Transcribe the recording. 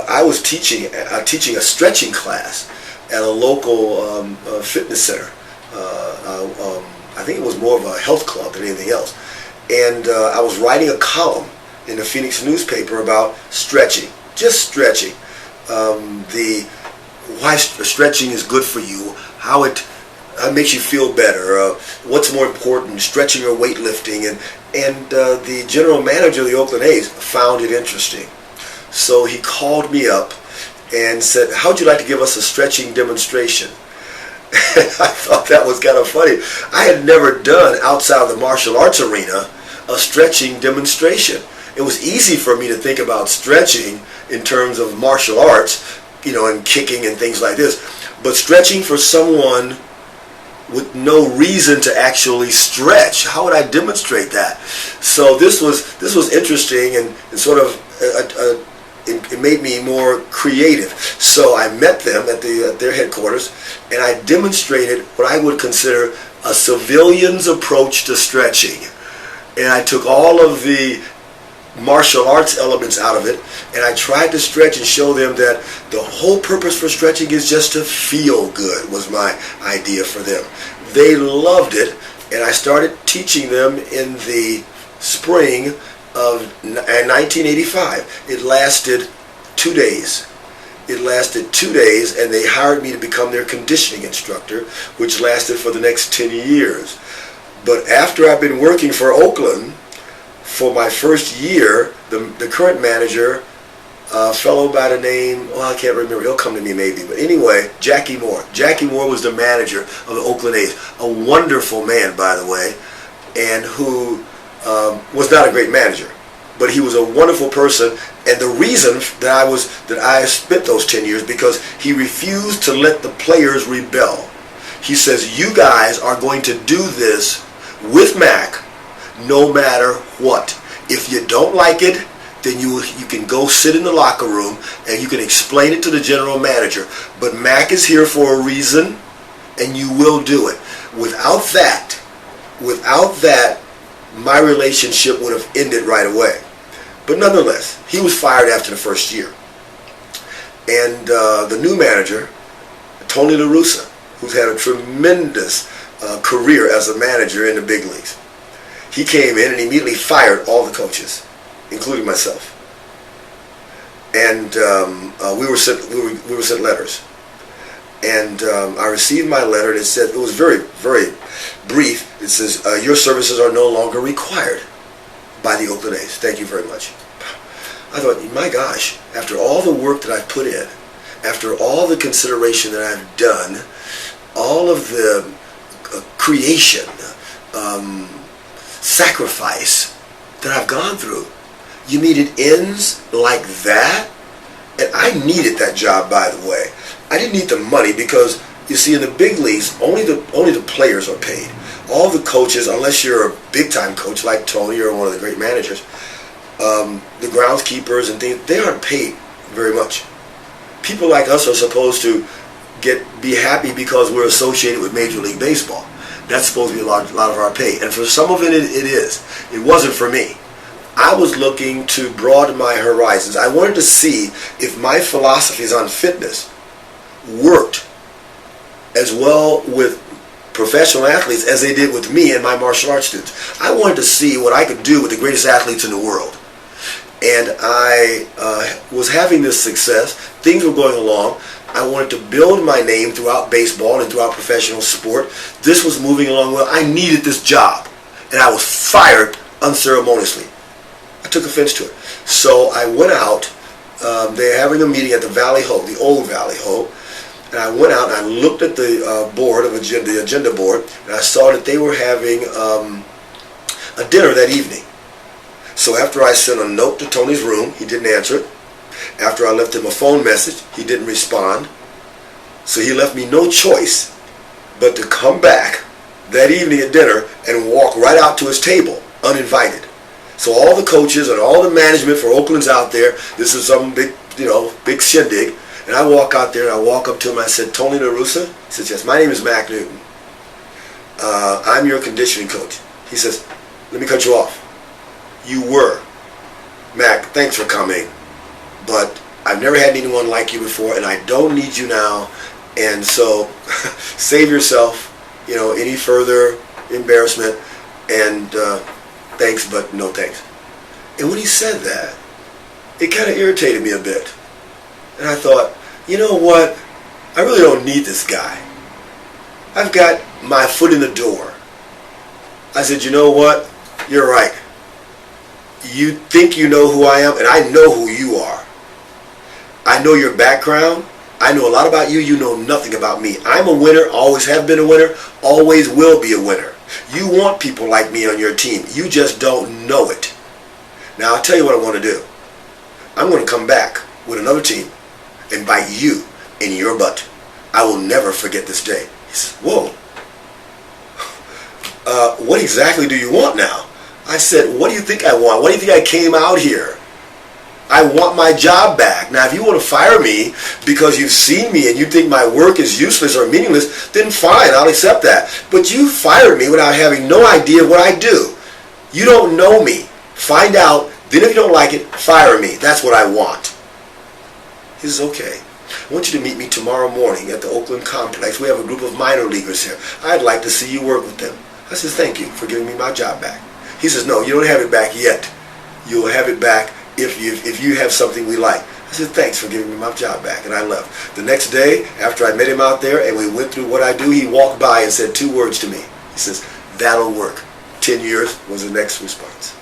I was teaching a stretching class at a local fitness center. I think it was more of a health club than anything else. And I was writing a column in the Phoenix newspaper about stretching, just stretching. Why stretching is good for you, how it makes you feel better, what's more important, stretching or weightlifting. And the general manager of the Oakland A's found it interesting. So he called me up and said, how would you like to give us a stretching demonstration? And I thought that was kind of funny. I had never done, outside of the martial arts arena, a stretching demonstration. It was easy for me to think about stretching in terms of martial arts, and kicking and things like this. But stretching for someone with no reason to actually stretch, how would I demonstrate that? So this was interesting and sort of it made me more creative. So I met them at their headquarters, and I demonstrated what I would consider a civilian's approach to stretching. And I took all of the martial arts elements out of it, and I tried to stretch and show them that the whole purpose for stretching is just to feel good, was my idea for them. They loved it, and I started teaching them in the spring of 1985. It lasted 2 days. And they hired me to become their conditioning instructor, which lasted for the next 10 years. But after I've been working for Oakland, for my first year, the current manager, a fellow by the name, I can't remember, he'll come to me maybe, but anyway, Jackie Moore. Jackie Moore was the manager of the Oakland A's, a wonderful man, by the way, and who was not a great manager, but he was a wonderful person. And the reason that I spent those 10 years, because he refused to let the players rebel. He says, you guys are going to do this with Mack no matter what. If you don't like it, then you can go sit in the locker room and you can explain it to the general manager. But Mack is here for a reason, and you will do it. Without that, my relationship would have ended right away. But nonetheless, he was fired after the first year. And the new manager, Tony La Russa, who's had a tremendous career as a manager in the big leagues, he came in and immediately fired all the coaches, including myself. And we were sent letters. And I received my letter, and it was very, very brief. It says, your services are no longer required by the Oakland A's. Thank you very much. I thought, my gosh, after all the work that I've put in, after all the consideration that I've done, all of the creation, sacrifice that I've gone through, you mean it ends like that? And I needed that job, by the way. I didn't need the money because, you see, in the big leagues, only the players are paid. All the coaches, unless you're a big-time coach like Tony or one of the great managers, the groundskeepers and things, they aren't paid very much. People like us are supposed to be happy because we're associated with Major League Baseball. That's supposed to be a lot of our pay. And for some of it, it is. It wasn't for me. I was looking to broaden my horizons. I wanted to see if my philosophies on fitness worked as well with professional athletes as they did with me and my martial arts students. I wanted to see what I could do with the greatest athletes in the world. And I was having this success. Things were going along. I wanted to build my name throughout baseball and throughout professional sport. This was moving along well. I needed this job. And I was fired unceremoniously. I took offense to it. So I went out. They were having a meeting at the Valley Ho, the old Valley Ho. And I went out and I looked at the the agenda board, and I saw that they were having a dinner that evening. So after I sent a note to Tony's room, he didn't answer it. After I left him a phone message, he didn't respond. So he left me no choice but to come back that evening at dinner and walk right out to his table, uninvited. So all the coaches and all the management for Oakland's out there. This is some big shindig. And I walk out there and I walk up to him and I said, Tony La Russa? He says, yes, my name is Mack Newton. I'm your conditioning coach. He says, let me cut you off. You were. Mack, thanks for coming, but I've never had anyone like you before, and I don't need you now. And so save yourself, any further embarrassment, and thanks, but no thanks. And when he said that, it kind of irritated me a bit. And I thought, you know what? I really don't need this guy. I've got my foot in the door. I said, you know what? You're right. You think you know who I am, and I know who you are. I know your background. I know a lot about you. You know nothing about me. I'm a winner, always have been a winner, always will be a winner. You want people like me on your team. You just don't know it. Now, I'll tell you what I want to do. I'm going to come back with another team and bite you in your butt. I will never forget this day. He says, whoa. What exactly do you want now? I said, what do you think I want? What do you think I came out here? I want my job back. Now, if you want to fire me because you've seen me and you think my work is useless or meaningless, then fine, I'll accept that. But you fired me without having no idea what I do. You don't know me. Find out. Then if you don't like it, fire me. That's what I want. He says, okay. I want you to meet me tomorrow morning at the Oakland complex. We have a group of minor leaguers here. I'd like to see you work with them. I says, thank you for giving me my job back. He says, no, you don't have it back yet. You'll have it back if you have something we like. I said, thanks for giving me my job back. And I left. The next day, after I met him out there and we went through what I do, he walked by and said 2 words to me. He says, that'll work. 10 years was the next response.